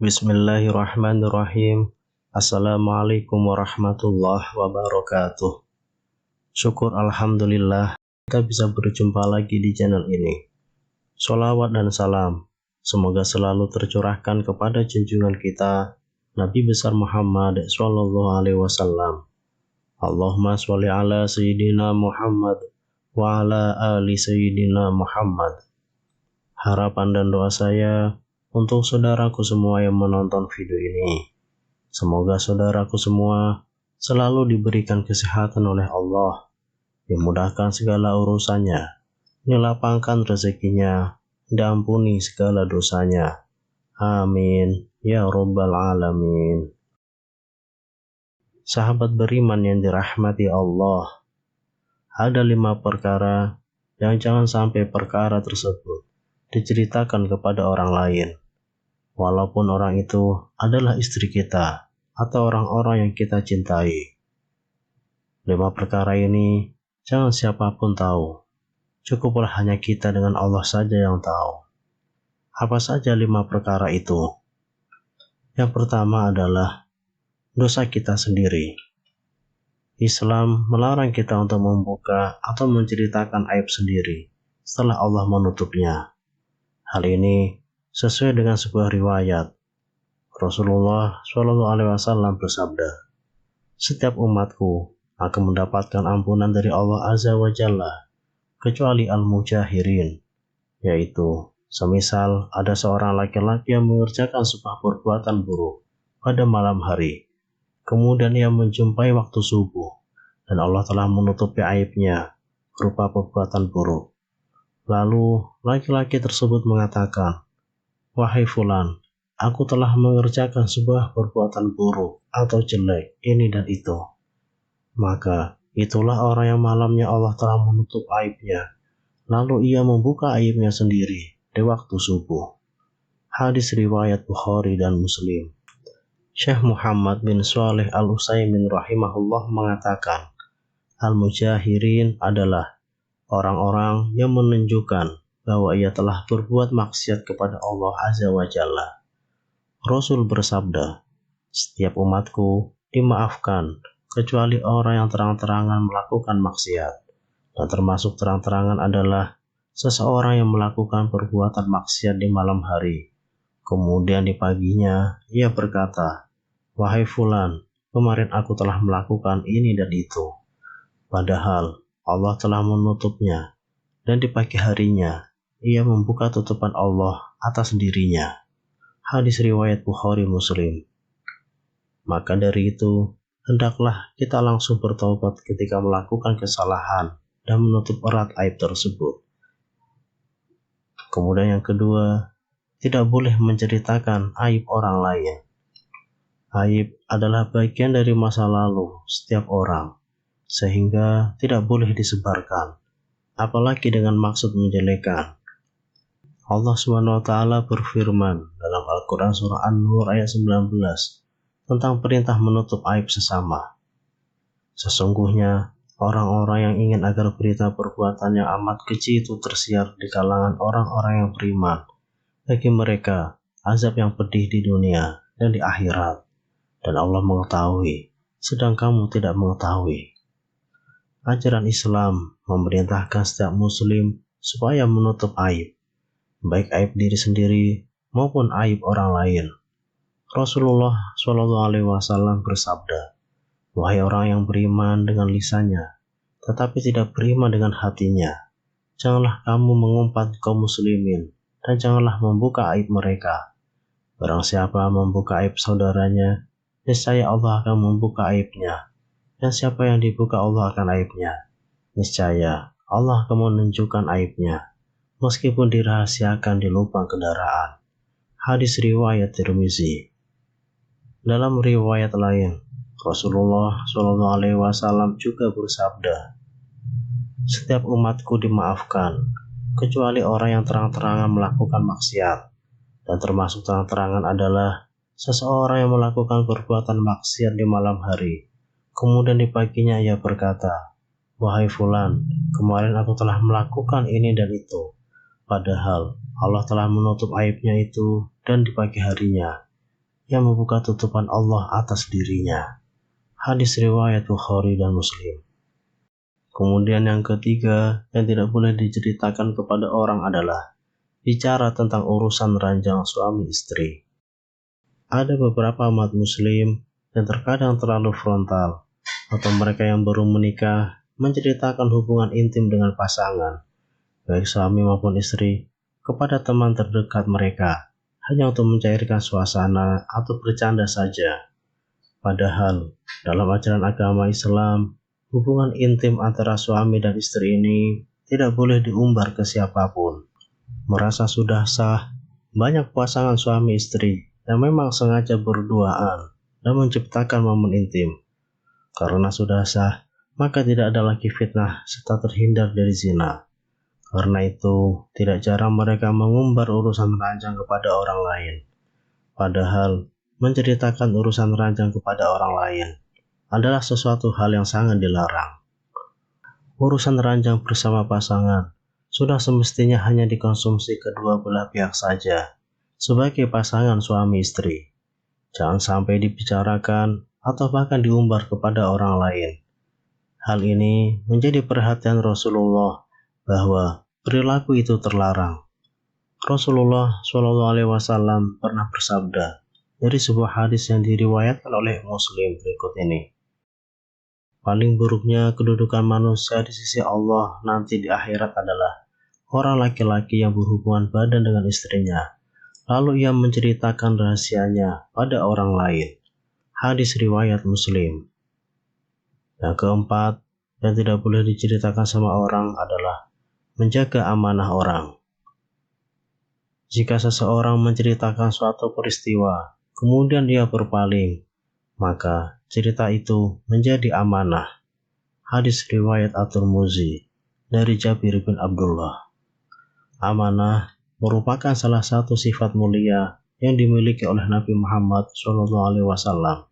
Bismillahirrahmanirrahim. Assalamualaikum warahmatullahi wabarakatuh. Syukur alhamdulillah kita bisa berjumpa lagi di channel ini. Sholawat dan salam semoga selalu tercurahkan kepada junjungan kita Nabi besar Muhammad sallallahu alaihi wasallam. Allahumma sholli ala sayyidina Muhammad wa ala ali sayyidina Muhammad. Harapan dan doa saya untuk saudaraku semua yang menonton video ini. Semoga saudaraku semua selalu diberikan kesehatan oleh Allah, dimudahkan segala urusannya, dilapangkan rezekinya, diampuni segala dosanya. Amin. Ya Rabbal Alamin. Sahabat beriman yang dirahmati Allah, ada 5 perkara yang jangan sampai perkara tersebut diceritakan kepada orang lain. Walaupun orang itu adalah istri kita atau orang-orang yang kita cintai. 5 perkara ini jangan siapapun tahu. Cukuplah hanya kita dengan Allah saja yang tahu. Apa saja 5 perkara itu? Yang pertama adalah dosa kita sendiri. Islam melarang kita untuk membuka atau menceritakan aib sendiri setelah Allah menutupnya. Hal ini sesuai dengan sebuah riwayat. Rasulullah SAW bersabda, "Setiap umatku akan mendapatkan ampunan dari Allah Azza wa Jalla, kecuali al-mujahirin," yaitu semisal ada seorang laki-laki yang mengerjakan sebuah perbuatan buruk pada malam hari, kemudian ia menjumpai waktu subuh, dan Allah telah menutupi aibnya berupa perbuatan buruk. Lalu laki-laki tersebut mengatakan, "Wahai fulan, aku telah mengerjakan sebuah perbuatan buruk atau jelek ini dan itu." Maka itulah orang yang malamnya Allah telah menutup aibnya, lalu ia membuka aibnya sendiri di waktu subuh. Hadis riwayat Bukhari dan Muslim. Syekh Muhammad bin Shalih Al-Utsaimin rahimahullah mengatakan, al-mujahirin adalah orang-orang yang menunjukkan bahwa ia telah berbuat maksiat kepada Allah Azza wa Jalla. Rasul bersabda, "Setiap umatku dimaafkan, kecuali orang yang terang-terangan melakukan maksiat." Dan termasuk terang-terangan adalah seseorang yang melakukan perbuatan maksiat di malam hari. Kemudian di paginya, ia berkata, "Wahai fulan, kemarin aku telah melakukan ini dan itu." Padahal Allah telah menutupnya, dan di pagi harinya, ia membuka tutupan Allah atas dirinya. Hadis riwayat Bukhari Muslim. Maka dari itu, hendaklah kita langsung bertobat ketika melakukan kesalahan dan menutup erat aib tersebut. Kemudian yang kedua, tidak boleh menceritakan aib orang lain. Aib adalah bagian dari masa lalu setiap orang, sehingga tidak boleh disebarkan, apalagi dengan maksud menjelekkan. Allah SWT berfirman dalam Al-Quran Surah An-Nur ayat 19 tentang perintah menutup aib sesama. Sesungguhnya orang-orang yang ingin agar berita perbuatan yang amat keji itu tersiar di kalangan orang-orang yang beriman, bagi mereka azab yang pedih di dunia dan di akhirat, dan Allah mengetahui, sedang kamu tidak mengetahui. Ajaran Islam memerintahkan setiap muslim supaya menutup aib, baik aib diri sendiri maupun aib orang lain. Rasulullah SAW bersabda, "Wahai orang yang beriman dengan lisannya, tetapi tidak beriman dengan hatinya, janganlah kamu mengumpat kaum muslimin, dan janganlah membuka aib mereka. Barang siapa membuka aib saudaranya, niscaya Allah akan membuka aibnya, dan siapa yang dibuka Allah akan aibnya, niscaya Allah akan menunjukkan aibnya, meskipun dirahasiakan di lubang kendaraan." Hadis riwayat Tirmizi. Dalam riwayat lain, Rasulullah SAW juga bersabda, "Setiap umatku dimaafkan, kecuali orang yang terang-terangan melakukan maksiat. Dan termasuk terang-terangan adalah seseorang yang melakukan perbuatan maksiat di malam hari. Kemudian di paginya ia berkata, "Wahai fulan, kemarin aku telah melakukan ini dan itu." Padahal Allah telah menutup aibnya itu, dan di pagi harinya ia membuka tutupan Allah atas dirinya. Hadis riwayat Bukhari dan Muslim. Kemudian yang ketiga yang tidak boleh diceritakan kepada orang adalah bicara tentang urusan ranjang suami istri. Ada beberapa umat muslim yang terkadang terlalu frontal, atau mereka yang baru menikah menceritakan hubungan intim dengan pasangan, baik suami maupun istri, kepada teman terdekat mereka, hanya untuk mencairkan suasana atau bercanda saja. Padahal dalam ajaran agama Islam, hubungan intim antara suami dan istri ini tidak boleh diumbar ke siapapun. Merasa sudah sah, banyak pasangan suami istri yang memang sengaja berduaan dan menciptakan momen intim. Karena sudah sah, maka tidak ada lagi fitnah serta terhindar dari zina. Karena itu, tidak jarang mereka mengumbar urusan ranjang kepada orang lain. Padahal, menceritakan urusan ranjang kepada orang lain adalah sesuatu hal yang sangat dilarang. Urusan ranjang bersama pasangan sudah semestinya hanya dikonsumsi kedua belah pihak saja, sebagai pasangan suami istri. Jangan sampai dibicarakan atau bahkan diumbar kepada orang lain. Hal ini menjadi perhatian Rasulullah bahwa perilaku itu terlarang. Rasulullah SAW pernah bersabda dari sebuah hadis yang diriwayatkan oleh Muslim berikut ini. Paling buruknya kedudukan manusia di sisi Allah nanti di akhirat adalah orang laki-laki yang berhubungan badan dengan istrinya, lalu ia menceritakan rahasianya pada orang lain. Hadis riwayat Muslim. Yang keempat, yang tidak boleh diceritakan sama orang adalah menjaga amanah orang. Jika seseorang menceritakan suatu peristiwa, kemudian ia berpaling, maka cerita itu menjadi amanah. Hadis riwayat At-Tirmidzi dari Jabir bin Abdullah. Amanah merupakan salah satu sifat mulia yang dimiliki oleh Nabi Muhammad SAW.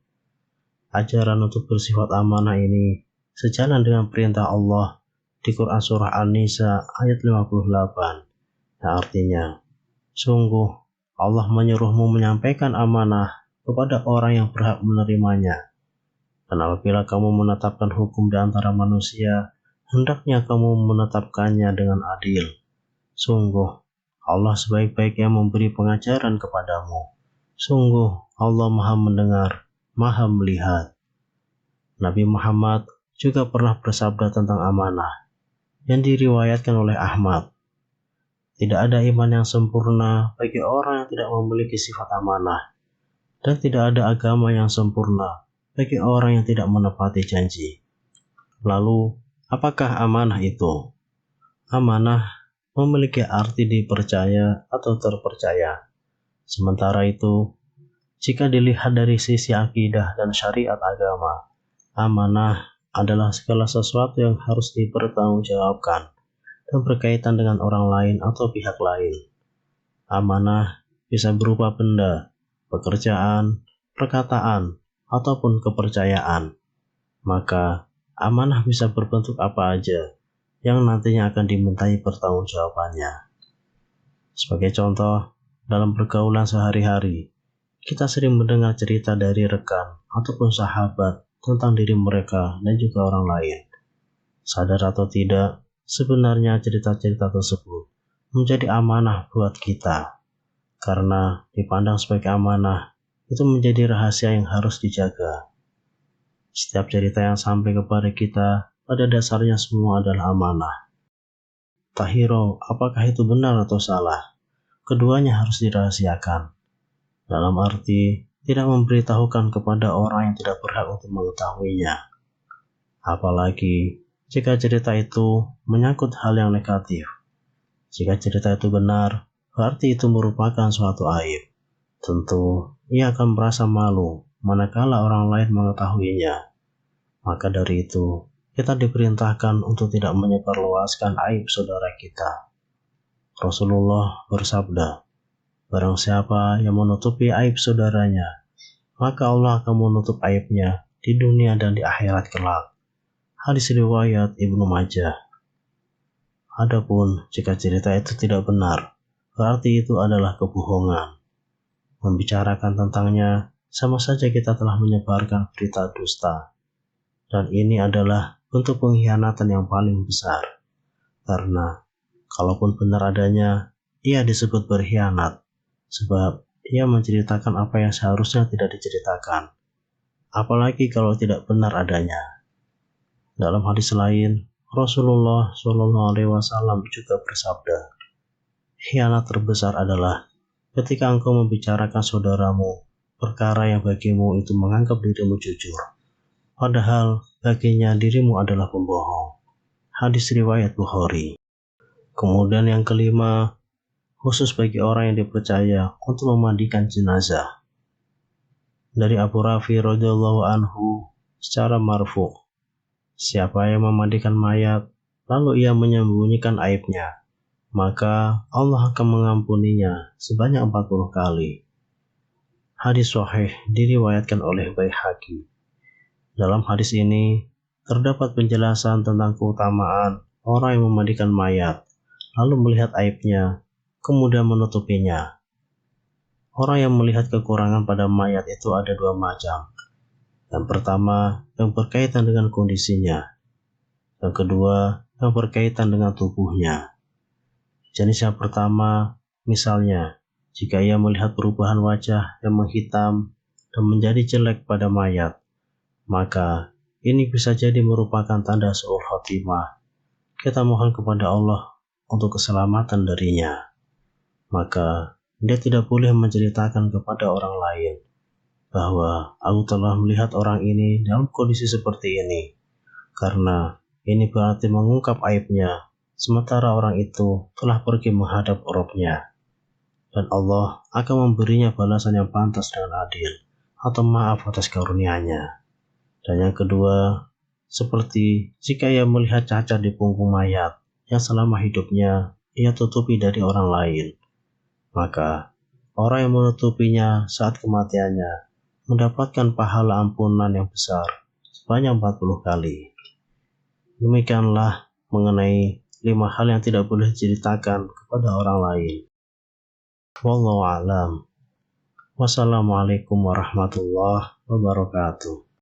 Ajaran untuk bersifat amanah ini sejalan dengan perintah Allah di Quran Surah An-Nisa ayat 58, yang artinya, sungguh Allah menyuruhmu menyampaikan amanah kepada orang yang berhak menerimanya. Dan apabila kamu menetapkan hukum di antara manusia, hendaknya kamu menetapkannya dengan adil. Sungguh Allah sebaik-baiknya memberi pengajaran kepadamu. Sungguh Allah Maha Mendengar, Maha Melihat. Nabi Muhammad juga pernah bersabda tentang amanah yang diriwayatkan oleh Ahmad. Tidak ada iman yang sempurna bagi orang yang tidak memiliki sifat amanah, dan tidak ada agama yang sempurna bagi orang yang tidak menepati janji. Lalu, apakah amanah itu? Amanah memiliki arti dipercaya atau terpercaya. Sementara itu, jika dilihat dari sisi akidah dan syariat agama, amanah adalah segala sesuatu yang harus dipertanggungjawabkan dan berkaitan dengan orang lain atau pihak lain. Amanah bisa berupa benda, pekerjaan, perkataan, ataupun kepercayaan. Maka, amanah bisa berbentuk apa aja yang nantinya akan dimintai pertanggungjawabannya. Sebagai contoh, dalam pergaulan sehari-hari, kita sering mendengar cerita dari rekan ataupun sahabat tentang diri mereka dan juga orang lain. Sadar atau tidak, sebenarnya cerita-cerita tersebut menjadi amanah buat kita. Karena dipandang sebagai amanah, itu menjadi rahasia yang harus dijaga. Setiap cerita yang sampai kepada kita, pada dasarnya semua adalah amanah. Tak hirau apakah itu benar atau salah, keduanya harus dirahasiakan. Dalam arti, tidak memberitahukan kepada orang yang tidak berhak untuk mengetahuinya. Apalagi jika cerita itu menyangkut hal yang negatif. Jika cerita itu benar, berarti itu merupakan suatu aib. Tentu, ia akan merasa malu manakala orang lain mengetahuinya. Maka dari itu, kita diperintahkan untuk tidak menyebarluaskan aib saudara kita. Rasulullah bersabda, barang siapa yang menutupi aib saudaranya, maka Allah akan menutup aibnya di dunia dan di akhirat kelak. Hadis riwayat Ibnu Majah. Adapun jika cerita itu tidak benar, berarti itu adalah kebohongan. Membicarakan tentangnya sama saja kita telah menyebarkan berita dusta. Dan ini adalah bentuk pengkhianatan yang paling besar. Karena kalaupun benar adanya, ia disebut berkhianat. Sebab ia menceritakan apa yang seharusnya tidak diceritakan. Apalagi kalau tidak benar adanya. Dalam hadis lain, Rasulullah SAW juga bersabda, khianat terbesar adalah ketika engkau membicarakan saudaramu perkara yang bagimu itu menganggap dirimu jujur, padahal baginya dirimu adalah pembohong. Hadis riwayat Bukhari. Kemudian yang kelima, khusus bagi orang yang dipercaya untuk memandikan jenazah. Dari Abu Rafi radhiyallahu anhu secara marfu, siapa yang memandikan mayat, lalu ia menyembunyikan aibnya, maka Allah akan mengampuninya sebanyak 40 kali. Hadis sahih diriwayatkan oleh Baihaqi. Dalam hadis ini, terdapat penjelasan tentang keutamaan orang yang memandikan mayat, lalu melihat aibnya, kemudian menutupinya. Orang yang melihat kekurangan pada mayat itu ada dua macam. Yang pertama, yang berkaitan dengan kondisinya. Yang kedua, yang berkaitan dengan tubuhnya. Jenis yang pertama, misalnya, jika ia melihat perubahan wajah yang menghitam dan menjadi jelek pada mayat, maka ini bisa jadi merupakan tanda su'ul khotimah. Kita mohon kepada Allah untuk keselamatan darinya. Maka dia tidak boleh menceritakan kepada orang lain bahwa aku telah melihat orang ini dalam kondisi seperti ini, karena ini berarti mengungkap aibnya, sementara orang itu telah pergi menghadap Rabb-nya, dan Allah akan memberinya balasan yang pantas dan adil, atau maaf atas karunia-Nya. Dan yang kedua, seperti jika ia melihat cacat di punggung mayat yang selama hidupnya ia tutupi dari orang lain, maka orang yang menutupinya saat kematiannya mendapatkan pahala ampunan yang besar sebanyak 40 kali. Demikianlah mengenai 5 hal yang tidak boleh diceritakan kepada orang lain. Wallahu a'lam. Wassalamualaikum warahmatullahi wabarakatuh.